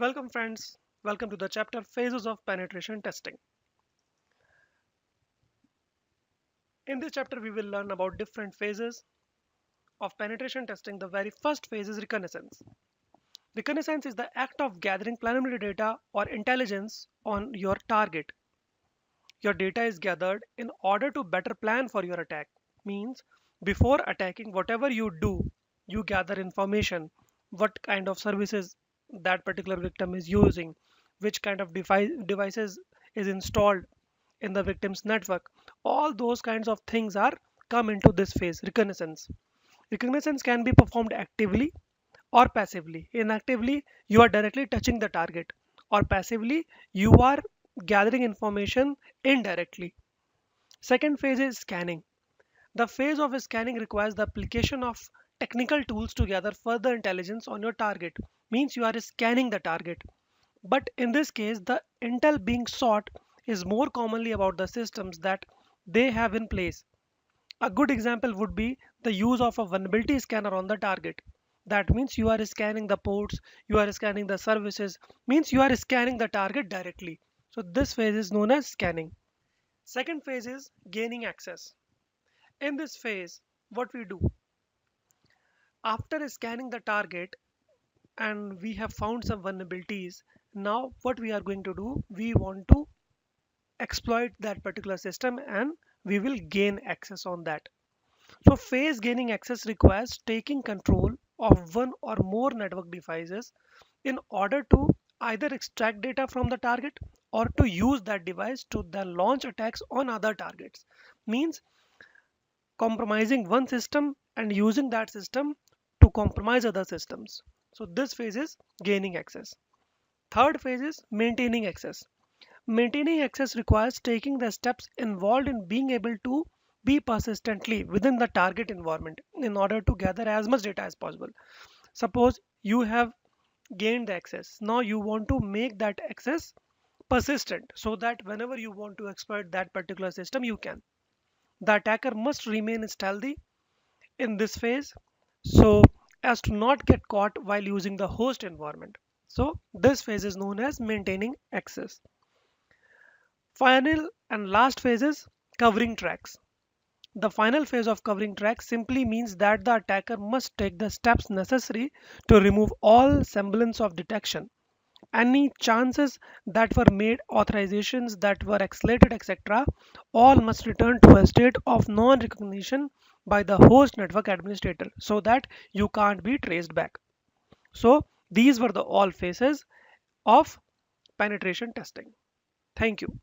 Welcome friends, welcome to the chapter Phases of Penetration Testing. In this chapter we will learn about different phases of penetration testing. The very first phase is reconnaissance. Reconnaissance is the act of gathering preliminary data or intelligence on your target. Your data is gathered in order to better plan for your attack. Means before attacking, whatever you do, you gather information, what kind of services that particular victim is using, which kind of devices is installed in the victim's network. All those kinds of things are come into this phase, reconnaissance. Reconnaissance can be performed actively or passively. Inactively, you are directly touching the target, or passively, you are gathering information indirectly. Second phase is scanning. The phase of scanning requires the application of technical tools to gather further intelligence on your target. Means you are scanning the target. But in this case, the intel being sought is more commonly about the systems that they have in place. A good example would be the use of a vulnerability scanner on the target. That means you are scanning the ports, you are scanning the services, means you are scanning the target directly. So this phase is known as scanning. Second phase is gaining access. In this phase, what we do after scanning the target and we have found some vulnerabilities, now what we are going to do, we want to exploit that particular system and we will gain access on that. So phase gaining access requires taking control of one or more network devices in order to either extract data from the target or to use that device to then launch attacks on other targets. Means compromising one system and using that system to compromise other systems. So this phase is gaining access. Third phase is maintaining access. Maintaining access requires taking the steps involved in being able to be persistently within the target environment in order to gather as much data as possible. Suppose you have gained the access. Now you want to make that access persistent so that whenever you want to exploit that particular system, you can. The attacker must remain stealthy in this phase so as to not get caught while using the host environment. So this phase is known as maintaining access. Final and last phase is covering tracks. The final phase of covering tracks simply means that the attacker must take the steps necessary to remove all semblance of detection. Any chances that were made, authorizations that were escalated, etc., all must return to a state of non-recognition by the host network administrator so that you can't be traced back. So these were the all phases of penetration testing. Thank you.